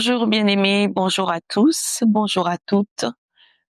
Bonjour bien-aimés, bonjour à tous, bonjour à toutes.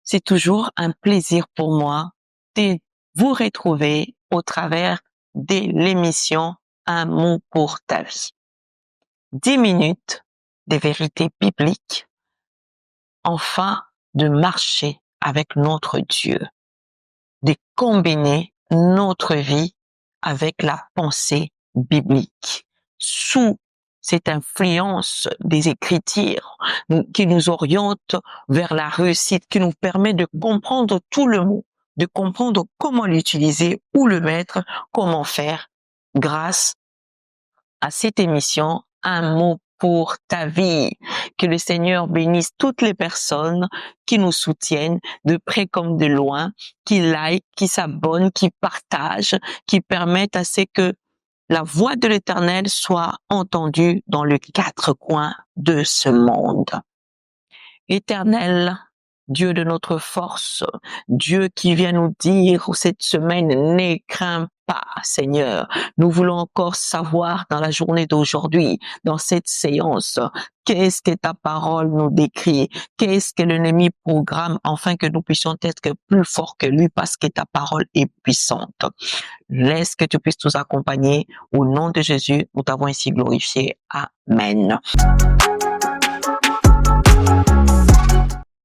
C'est toujours un plaisir pour moi de vous retrouver au travers de l'émission Un mot pour ta vie. 10 minutes de vérité biblique, enfin de marcher avec notre Dieu, de combiner notre vie avec la pensée biblique sous cette influence des Écritures qui nous oriente vers la réussite, qui nous permet de comprendre tout le mot, de comprendre comment l'utiliser, où le mettre, comment faire, grâce à cette émission, Un mot pour ta vie. Que le Seigneur bénisse toutes les personnes qui nous soutiennent, de près comme de loin, qui like, qui s'abonnent, qui partagent, qui permettent à ce que la voix de l'Éternel soit entendue dans les quatre coins de ce monde. Éternel, Dieu de notre force, Dieu qui vient nous dire cette semaine, ne crains pas, Seigneur. Nous voulons encore savoir dans la journée d'aujourd'hui, dans cette séance, qu'est-ce que ta parole nous décrit, qu'est-ce que l'ennemi programme, afin que nous puissions être plus forts que lui, parce que ta parole est puissante. Laisse que tu puisses nous accompagner. Au nom de Jésus, nous t'avons ainsi glorifié. Amen.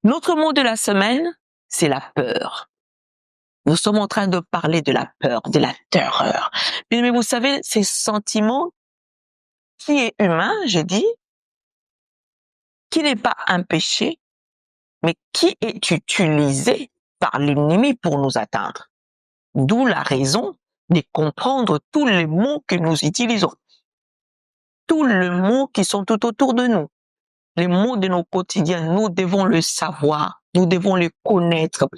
Notre mot de la semaine, c'est la peur. Nous sommes en train de parler de la peur, de la terreur. Mais vous savez, ces sentiments qui est humain, je dis, qui n'est pas un péché, mais qui est utilisé par l'ennemi pour nous atteindre. D'où la raison de comprendre tous les mots que nous utilisons. Tous les mots qui sont tout autour de nous. Les mots de nos quotidiens, nous devons le savoir, nous devons le connaître,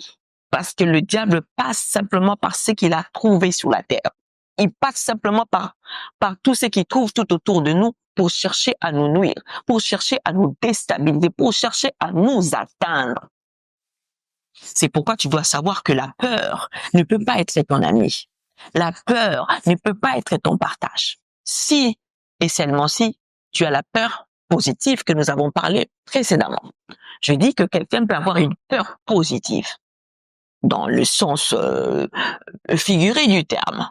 parce que le diable passe simplement par ce qu'il a trouvé sur la terre. Il passe simplement par tout ce qu'il trouve tout autour de nous pour chercher à nous nuire, pour chercher à nous déstabiliser, pour chercher à nous atteindre. C'est pourquoi tu dois savoir que la peur ne peut pas être ton ami. La peur ne peut pas être ton partage. Si et seulement si tu as la peur positive que nous avons parlé précédemment. Je dis que quelqu'un peut avoir une peur positive dans le sens figuré du terme.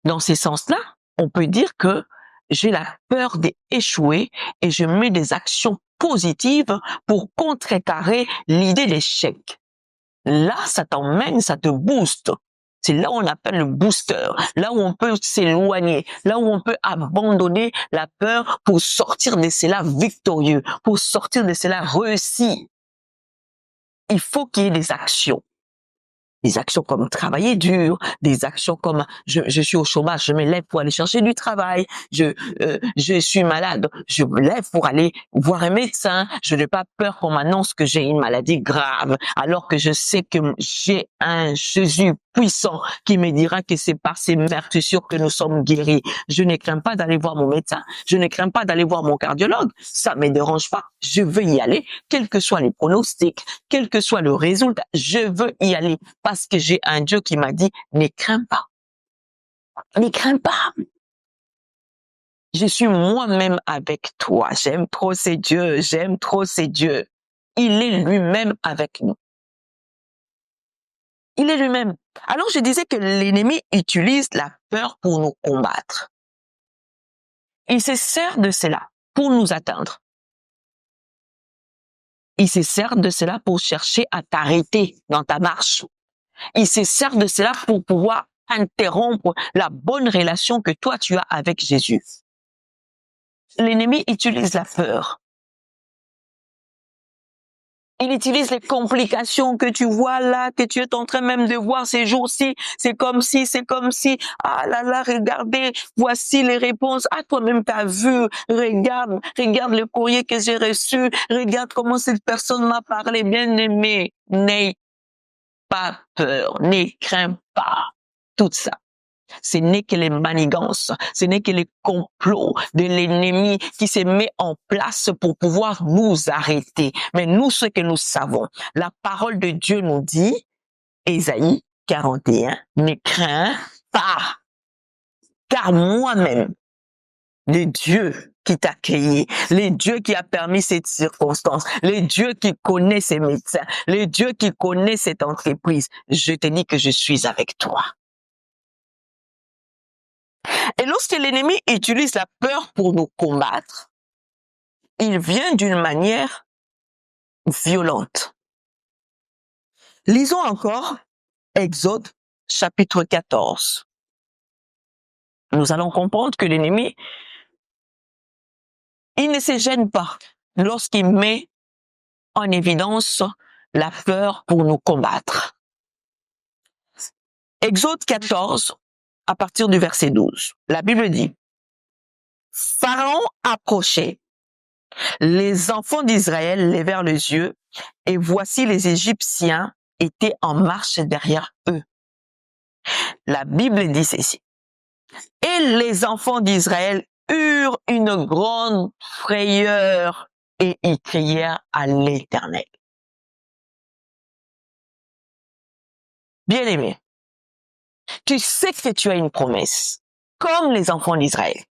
Dans ces sens-là, on peut dire que j'ai la peur d'échouer et je mets des actions positives pour contrecarrer l'idée d'échec. Là, ça t'emmène, ça te booste. C'est là où on appelle le booster, là où on peut s'éloigner, là où on peut abandonner la peur pour sortir de cela victorieux, pour sortir de cela réussi. Il faut qu'il y ait des actions. Des actions comme travailler dur, des actions comme je suis au chômage, je me lève pour aller chercher du travail, je suis malade, je me lève pour aller voir un médecin, je n'ai pas peur qu'on m'annonce que j'ai une maladie grave, alors que je sais que j'ai un Jésus puissant qui me dira que c'est par ses meurtrissures que nous sommes guéris. Je ne crains pas d'aller voir mon médecin, je ne crains pas d'aller voir mon cardiologue, ça me dérange pas, je veux y aller, quels que soient les pronostics, quel que soit le résultat, je veux y aller parce que j'ai un Dieu qui m'a dit, ne crains pas. Ne crains pas. Je suis moi-même avec toi. J'aime trop ces dieux. J'aime trop ces dieux. Il est lui-même avec nous. Il est lui-même. Alors je disais que l'ennemi utilise la peur pour nous combattre. Il se sert de cela pour nous atteindre. Il se sert de cela pour chercher à t'arrêter dans ta marche. Il se sert de cela pour pouvoir interrompre la bonne relation que toi tu as avec Jésus. L'ennemi utilise la peur. Il utilise les complications que tu vois là, que tu es en train même de voir ces jours-ci. C'est comme si, ah là là, regardez, voici les réponses. Ah, toi-même t'as vu, regarde le courrier que j'ai reçu, regarde comment cette personne m'a parlé, bien aimé. N'aie pas peur, ne crains pas tout ça. Ce n'est que les manigances, ce n'est que les complots de l'ennemi qui se met en place pour pouvoir nous arrêter. Mais nous, ce que nous savons, la parole de Dieu nous dit, Ésaïe 41, ne crains pas, car moi-même, le Dieu qui t'a créé, les dieux qui a permis cette circonstance, les dieux qui connaissent ces médecins, les dieux qui connaissent cette entreprise. Je te dis que je suis avec toi. Et lorsque l'ennemi utilise la peur pour nous combattre, il vient d'une manière violente. Lisons encore Exode chapitre 14. Nous allons comprendre que l'ennemi, il ne se gêne pas lorsqu'il met en évidence la peur pour nous combattre. Exode 14, à partir du verset 12, la Bible dit, Pharaon approchait, les enfants d'Israël levèrent les yeux, et voici les Égyptiens étaient en marche derrière eux. La Bible dit ceci. Et les enfants d'Israël eurent une grande frayeur et ils crièrent à l'Éternel. Bien-aimé, tu sais que tu as une promesse, comme les enfants d'Israël.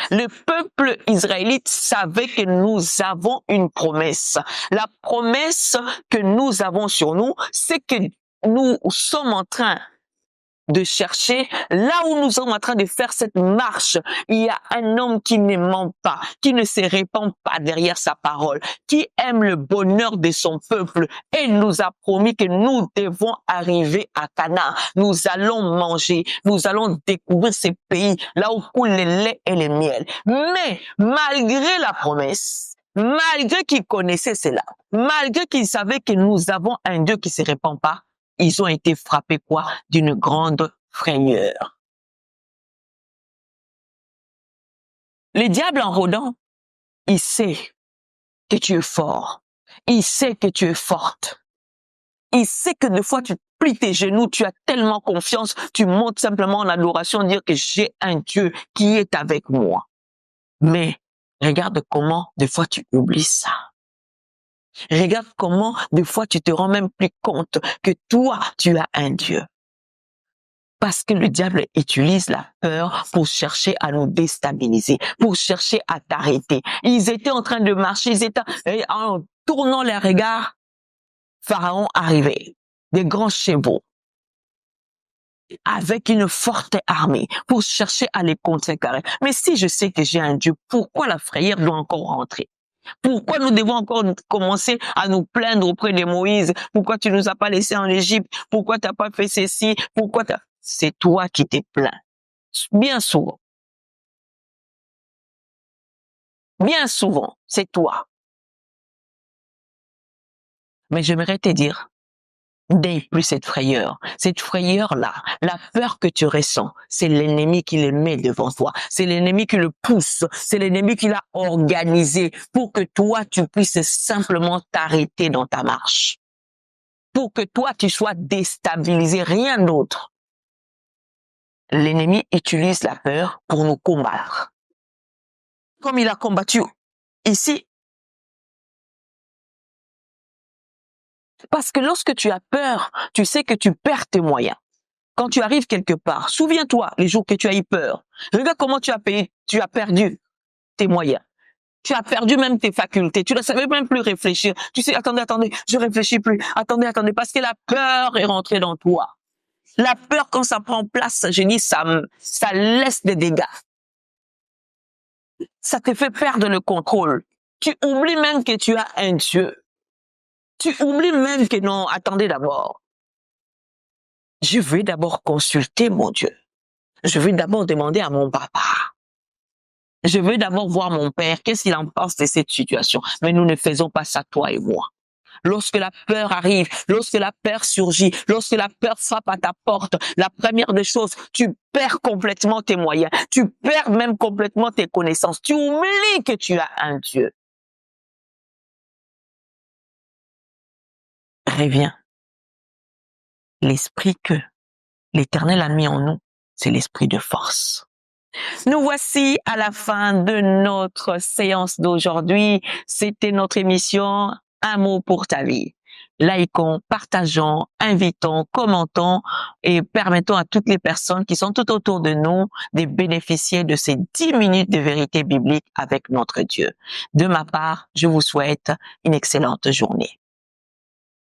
Le peuple israélite savait que nous avons une promesse. La promesse que nous avons sur nous, c'est que nous sommes en train de chercher, là où nous sommes en train de faire cette marche, il y a un homme qui ne ment pas, qui ne se répand pas derrière sa parole, qui aime le bonheur de son peuple et nous a promis que nous devons arriver à Canaan. Nous allons manger, nous allons découvrir ces pays, là où coule le lait et le miel. Mais malgré la promesse, malgré qu'ils connaissaient cela, malgré qu'ils savaient que nous avons un Dieu qui ne se répand pas, ils ont été frappés quoi? D'une grande frayeur. Le diable en rôdant, il sait que tu es fort. Il sait que tu es forte. Il sait que des fois tu plies tes genoux, tu as tellement confiance, tu montes simplement en adoration, dire que j'ai un Dieu qui est avec moi. Mais regarde comment des fois tu oublies ça. Regarde comment des fois tu te rends même plus compte que toi, tu as un Dieu. Parce que le diable utilise la peur pour chercher à nous déstabiliser, pour chercher à t'arrêter. Ils étaient en train de marcher, en tournant les regards, Pharaon arrivait, des grands chevaux, avec une forte armée, pour chercher à les contrecarrer. Mais si je sais que j'ai un Dieu, pourquoi la frayeur doit encore rentrer? Pourquoi nous devons encore commencer à nous plaindre auprès de Moïse? Pourquoi tu nous as pas laissés en Égypte? Pourquoi tu n'as pas fait ceci? Pourquoi c'est toi qui t'es plaint. Bien souvent. Bien souvent, c'est toi. Mais j'aimerais te dire, n'aie plus cette frayeur. Cette frayeur-là, la peur que tu ressens, c'est l'ennemi qui le met devant toi. C'est l'ennemi qui le pousse. C'est l'ennemi qui l'a organisé pour que toi, tu puisses simplement t'arrêter dans ta marche. Pour que toi, tu sois déstabilisé, rien d'autre. L'ennemi utilise la peur pour nous combattre. Comme il a combattu ici. Parce que lorsque tu as peur, tu sais que tu perds tes moyens. Quand tu arrives quelque part, souviens-toi les jours que tu as eu peur. Regarde comment tu as perdu tes moyens. Tu as perdu même tes facultés. Tu ne savais même plus réfléchir. Tu sais, attendez, je réfléchis plus. Attendez, parce que la peur est rentrée dans toi. La peur, quand ça prend place, je dis, ça laisse des dégâts. Ça te fait perdre le contrôle. Tu oublies même que tu as un Dieu. Tu oublies même que non, attendez d'abord. Je vais d'abord consulter mon Dieu. Je vais d'abord demander à mon papa. Je veux d'abord voir mon père, qu'est-ce qu'il en pense de cette situation. Mais nous ne faisons pas ça, toi et moi. Lorsque la peur arrive, lorsque la peur surgit, lorsque la peur frappe à ta porte, la première des choses, tu perds complètement tes moyens. Tu perds même complètement tes connaissances. Tu oublies que tu as un Dieu. Reviens. L'esprit que l'Éternel a mis en nous, c'est l'esprit de force. Nous voici à la fin de notre séance d'aujourd'hui. C'était notre émission Un mot pour ta vie. likons, partageons, invitons, commentons et permettons à toutes les personnes qui sont tout autour de nous de bénéficier de ces 10 minutes de vérité biblique avec notre Dieu. De ma part, je vous souhaite une excellente journée.